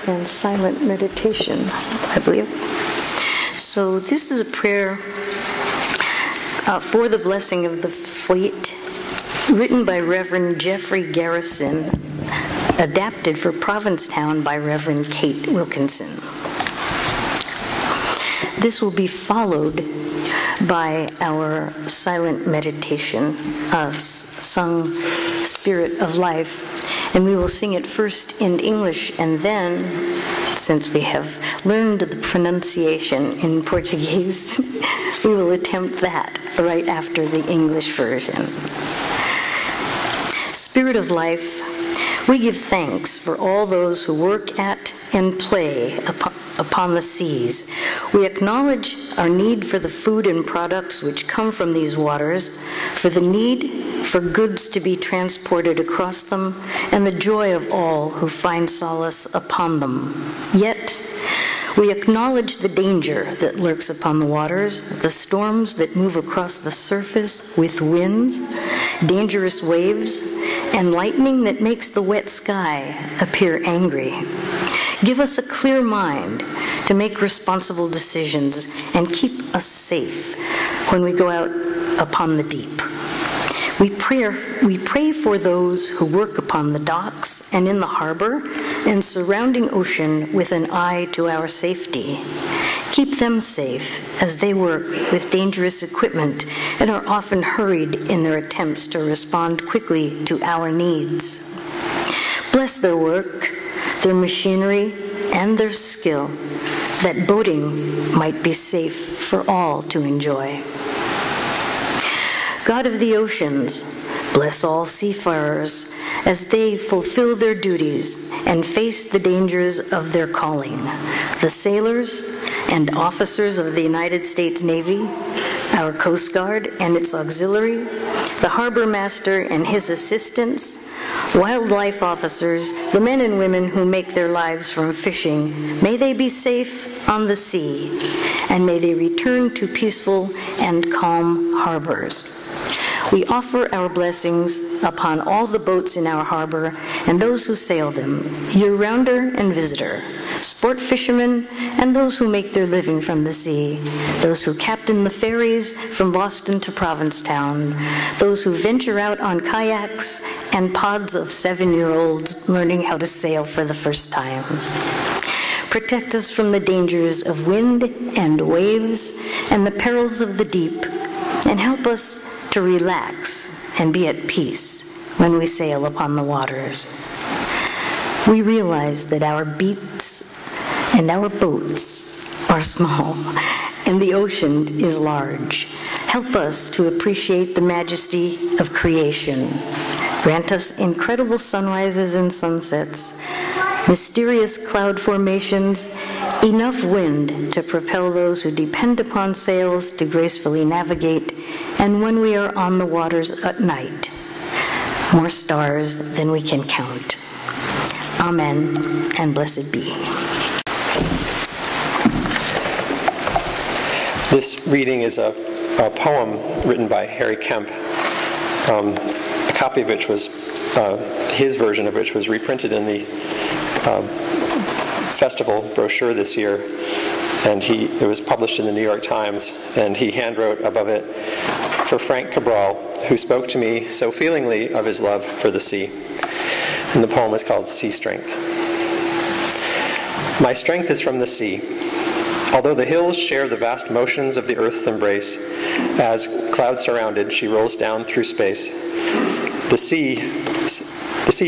and silent meditation, I believe. So this is a prayer for the blessing of the fleet, written by Reverend Jeffrey Garrison, adapted for Provincetown by Reverend Kate Wilkinson. This will be followed by our silent meditation, sung Spirit of Life. And we will sing it first in English, and then, since we have learned the pronunciation in Portuguese, we will attempt that right after the English version. Spirit of Life, we give thanks for all those who work at and play upon the seas. We acknowledge our need for the food and products which come from these waters, for the need for goods to be transported across them, and the joy of all who find solace upon them. Yet, we acknowledge the danger that lurks upon the waters, the storms that move across the surface with winds, dangerous waves, and lightning that makes the wet sky appear angry. Give us a clear mind to make responsible decisions and keep us safe when we go out upon the deep. We pray for those who work upon the docks and in the harbor and surrounding ocean with an eye to our safety. Keep them safe as they work with dangerous equipment and are often hurried in their attempts to respond quickly to our needs. Bless their work, their machinery, and their skill, that boating might be safe for all to enjoy. God of the oceans, bless all seafarers as they fulfill their duties and face the dangers of their calling. The sailors and officers of the United States Navy, our Coast Guard and its auxiliary, the harbor master and his assistants, wildlife officers, the men and women who make their lives from fishing, may they be safe on the sea, and may they return to peaceful and calm harbors. We offer our blessings upon all the boats in our harbor and those who sail them, year-rounder and visitor, sport fishermen and those who make their living from the sea, those who captain the ferries from Boston to Provincetown, those who venture out on kayaks and pods of 7-year-olds learning how to sail for the first time. Protect us from the dangers of wind and waves and the perils of the deep, and help us to relax and be at peace when we sail upon the waters. We realize that our beats and our boats are small, and the ocean is large. Help us to appreciate the majesty of creation. Grant us incredible sunrises and sunsets, mysterious cloud formations, enough wind to propel those who depend upon sails to gracefully navigate, and when we are on the waters at night, more stars than we can count. Amen, and blessed be. This reading is a poem written by Harry Kemp, a copy of which was, his version of which was reprinted in the festival brochure this year, and it was published in the New York Times, and he handwrote above it, "For Frank Cabral, who spoke to me so feelingly of his love for the sea." And the poem is called Sea Strength. My strength is from the sea. Although the hills share the vast motions of the earth's embrace, as cloud-surrounded she rolls down through space, the sea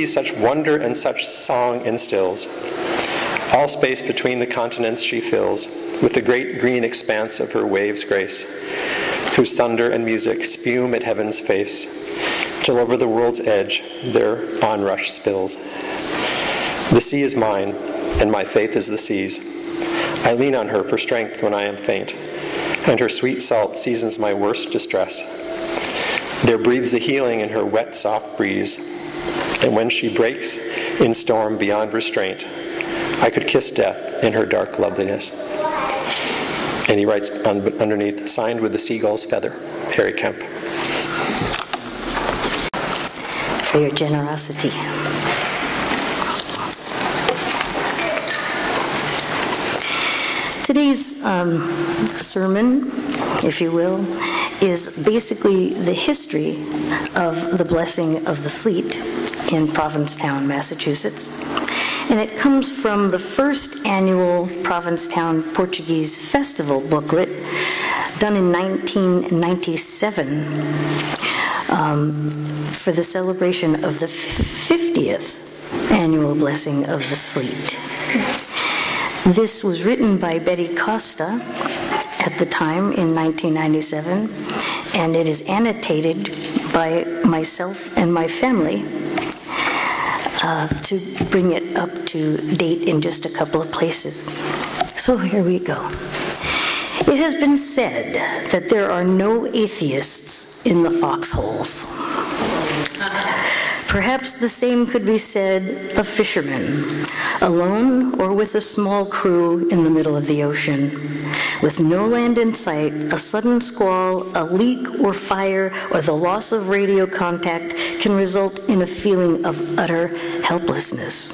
such wonder and such song instills. All space between the continents she fills with the great green expanse of her waves' grace, whose thunder and music spume at heaven's face, till over the world's edge their onrush spills. The sea is mine, and my faith is the sea's. I lean on her for strength when I am faint, and her sweet salt seasons my worst distress. There breathes a healing in her wet, soft breeze, and when she breaks in storm beyond restraint, I could kiss death in her dark loveliness. And he writes underneath, signed with the seagull's feather, Harry Kemp. For your generosity. Today's sermon, if you will, is basically the history of the blessing of the fleet in Provincetown, Massachusetts. And it comes from the first annual Provincetown Portuguese Festival booklet done in 1997 for the celebration of the 50th annual blessing of the fleet. This was written by Betty Costa at the time in 1997, and it is annotated by myself and my family to bring it up to date in just a couple of places. So here we go. It has been said that there are no atheists in the foxholes. Perhaps the same could be said of fishermen, alone or with a small crew in the middle of the ocean. With no land in sight, a sudden squall, a leak or fire, or the loss of radio contact can result in a feeling of utter helplessness.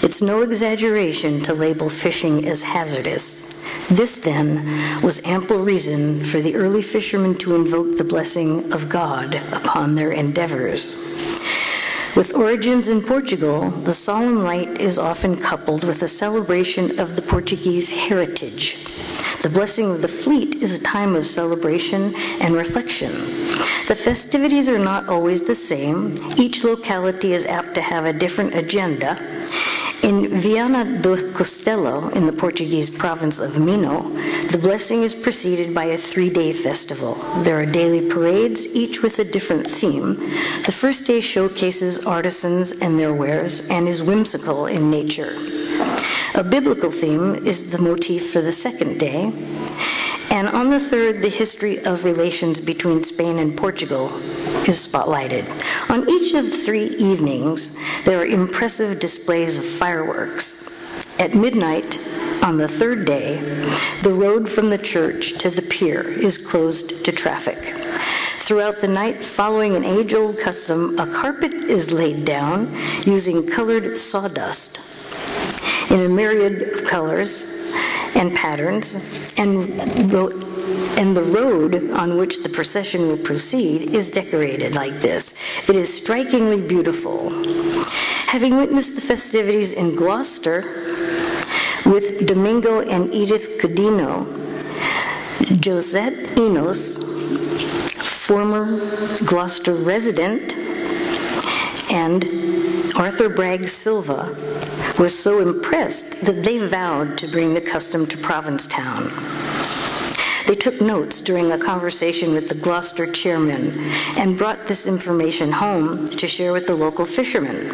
It's no exaggeration to label fishing as hazardous. This, then, was ample reason for the early fishermen to invoke the blessing of God upon their endeavors. With origins in Portugal, the solemn rite is often coupled with a celebration of the Portuguese heritage. The blessing of the fleet is a time of celebration and reflection. The festivities are not always the same. Each locality is apt to have a different agenda. In Viana do Castelo, in the Portuguese province of Minho, the blessing is preceded by a 3-day festival. There are daily parades, each with a different theme. The first day showcases artisans and their wares and is whimsical in nature. A biblical theme is the motif for the second day. And on the third, the history of relations between Spain and Portugal is spotlighted. On each of 3 evenings, there are impressive displays of fireworks. At midnight, on the third day, the road from the church to the pier is closed to traffic. Throughout the night, following an age-old custom, a carpet is laid down using colored sawdust in a myriad of colors and patterns, and the road on which the procession will proceed is decorated like this. It is strikingly beautiful. Having witnessed the festivities in Gloucester with Domingo and Edith Codino, Josette Enos, former Gloucester resident, and Arthur Bragg Silva were so impressed that they vowed to bring the custom to Provincetown. They took notes during a conversation with the Gloucester chairman and brought this information home to share with the local fishermen,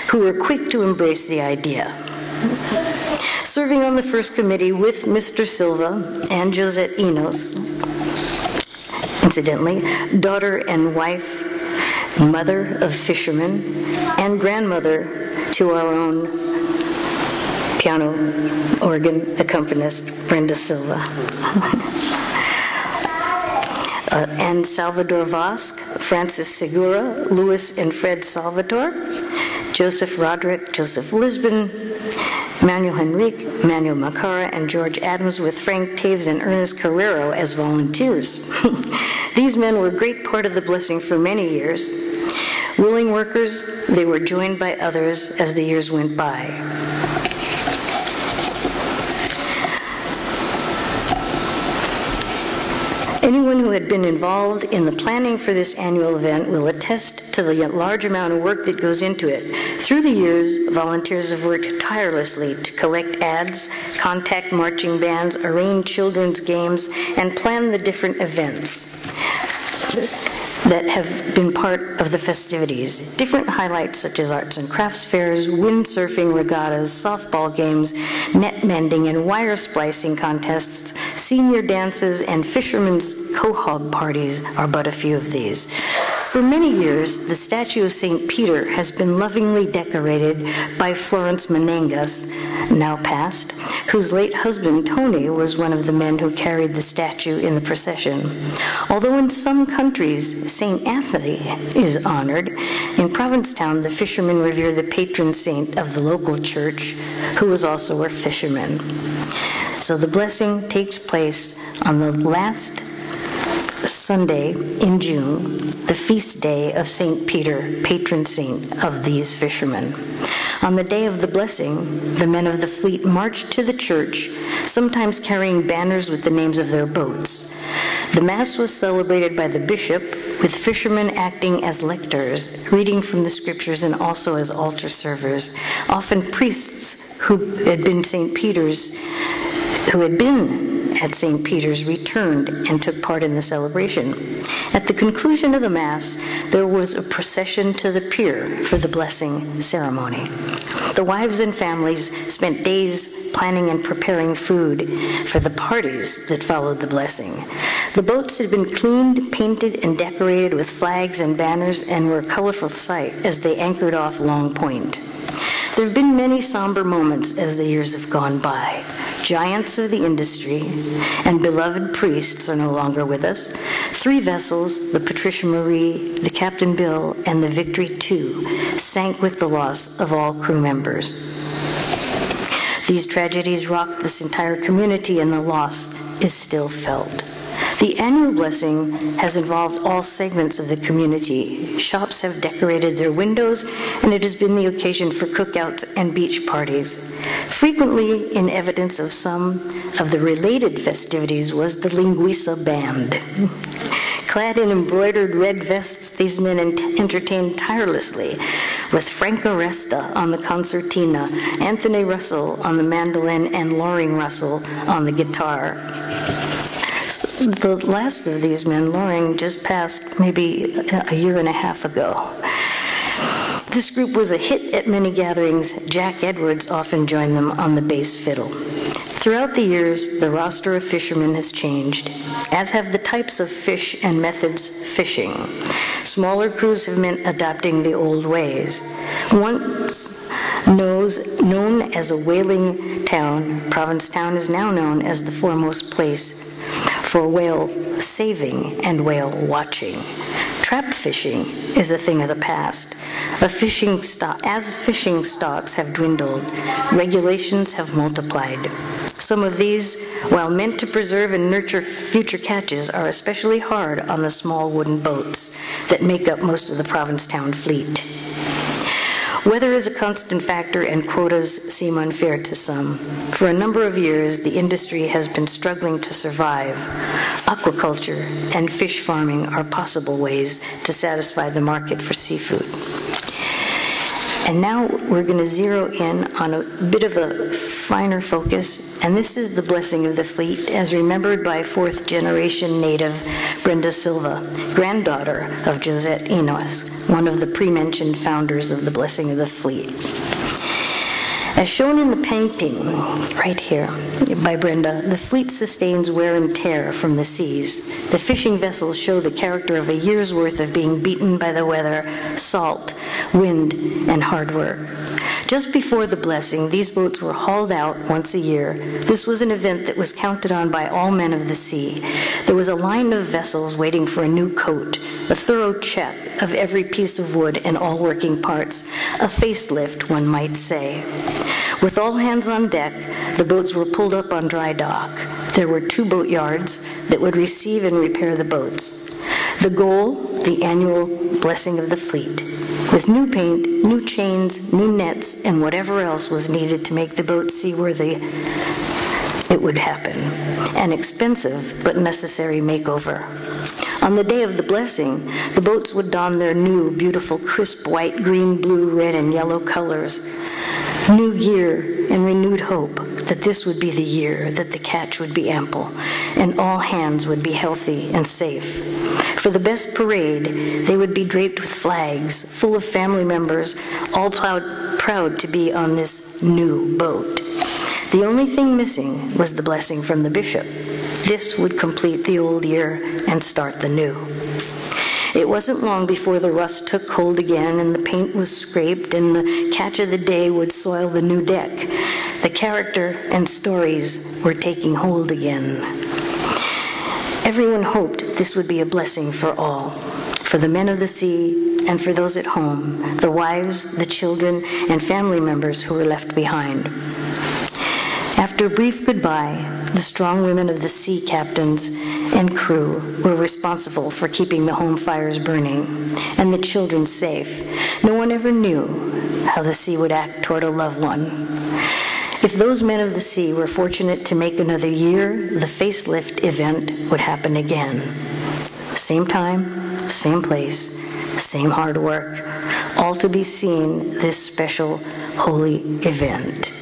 who were quick to embrace the idea. Serving on the first committee with Mr. Silva and Josette Enos, incidentally, daughter and wife, mother of fishermen, and grandmother to our own piano organ accompanist, Brenda Silva. And Salvador Vasque, Francis Segura, Louis and Fred Salvatore, Joseph Roderick, Joseph Lisbon, Manuel Henrique, Manuel Macara, and George Adams, with Frank Taves and Ernest Carrero as volunteers. These men were a great part of the blessing for many years. Willing workers, they were joined by others as the years went by. Anyone who had been involved in the planning for this annual event will attest to the large amount of work that goes into it. Through the years, volunteers have worked tirelessly to collect ads, contact marching bands, arrange children's games, and plan the different events that have been part of the festivities. Different highlights such as arts and crafts fairs, windsurfing regattas, softball games, net mending and wire splicing contests, senior dances, and fishermen's quahog parties are but a few of these. For many years, the statue of St. Peter has been lovingly decorated by Florence Menengas, now passed, whose late husband, Tony, was one of the men who carried the statue in the procession. Although in some countries, St. Anthony is honored, in Provincetown, the fishermen revere the patron saint of the local church, who was also a fisherman. So the blessing takes place on the last Sunday in June, the feast day of St. Peter, patron saint of these fishermen. On the day of the blessing, the men of the fleet marched to the church, sometimes carrying banners with the names of their boats. The Mass was celebrated by the bishop, with fishermen acting as lectors, reading from the scriptures and also as altar servers. Often priests who had been at St. Peter's returned and took part in the celebration. At the conclusion of the Mass, there was a procession to the pier for the blessing ceremony. The wives and families spent days planning and preparing food for the parties that followed the blessing. The boats had been cleaned, painted, and decorated with flags and banners and were a colorful sight as they anchored off Long Point. There have been many somber moments as the years have gone by. Giants of the industry and beloved priests are no longer with us. 3 vessels, the Patricia Marie, the Captain Bill, and the Victory II, sank with the loss of all crew members. These tragedies rocked this entire community, and the loss is still felt. The annual blessing has involved all segments of the community. Shops have decorated their windows, and it has been the occasion for cookouts and beach parties. Frequently in evidence of some of the related festivities was the Linguiça Band. Clad in embroidered red vests, these men entertained tirelessly, with Franco Resta on the concertina, Anthony Russell on the mandolin, and Loring Russell on the guitar. The last of these men, Loring, just passed maybe a year and a half ago. This group was a hit at many gatherings. Jack Edwards often joined them on the bass fiddle. Throughout the years, the roster of fishermen has changed, as have the types of fish and methods fishing. Smaller crews have meant adopting the old ways. Once known as a whaling town, Provincetown is now known as the foremost place for whale saving and whale watching. Trap fishing is a thing of the past. As fishing stocks have dwindled, regulations have multiplied. Some of these, while meant to preserve and nurture future catches, are especially hard on the small wooden boats that make up most of the Provincetown fleet. Weather is a constant factor, and quotas seem unfair to some. For a number of years, the industry has been struggling to survive. Aquaculture and fish farming are possible ways to satisfy the market for seafood. And now we're going to zero in on a bit of a finer focus, and this is the blessing of the fleet as remembered by 4th-generation native Brenda Silva, granddaughter of Josette Enos, one of the pre-mentioned founders of the blessing of the fleet. As shown in the painting right here by Brenda, the fleet sustains wear and tear from the seas. The fishing vessels show the character of a year's worth of being beaten by the weather, salt, wind, and hard work. Just before the blessing, these boats were hauled out once a year. This was an event that was counted on by all men of the sea. There was a line of vessels waiting for a new coat, a thorough check of every piece of wood and all working parts, a facelift, one might say. With all hands on deck, the boats were pulled up on dry dock. There were 2 boat yards that would receive and repair the boats. The goal, the annual blessing of the fleet, with new paint, new chains, new nets, and whatever else was needed to make the boat seaworthy. It would happen. An expensive but necessary makeover. On the day of the blessing, the boats would don their new, beautiful, crisp white, green, blue, red, and yellow colors. New gear and renewed hope that this would be the year that the catch would be ample and all hands would be healthy and safe. For the best parade, they would be draped with flags, full of family members, all proud to be on this new boat. The only thing missing was the blessing from the bishop. This would complete the old year and start the new. It wasn't long before the rust took hold again and the paint was scraped and the catch of the day would soil the new deck. The character and stories were taking hold again. Everyone hoped this would be a blessing for all, for the men of the sea and for those at home, the wives, the children, and family members who were left behind. After a brief goodbye, the strong women of the sea captains and crew were responsible for keeping the home fires burning and the children safe. No one ever knew how the sea would act toward a loved one. If those men of the sea were fortunate to make another year, the facelift event would happen again. Same time, same place, same hard work, all to be seen this special holy event.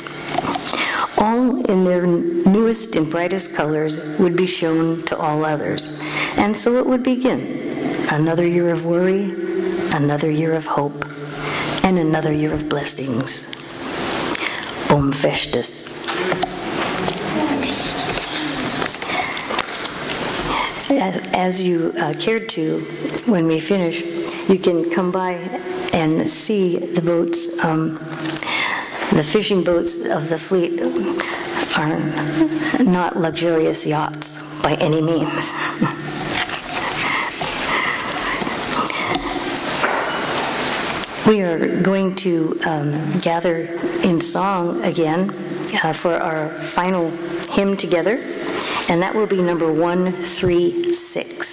All in their newest and brightest colors would be shown to all others. And so it would begin. Another year of worry, another year of hope, and another year of blessings. Bom Festus. As you cared to, when we finish, you can come by and see the boats. The fishing boats of the fleet are not luxurious yachts by any means. We are going to gather in song again for our final hymn together, and that will be number 136.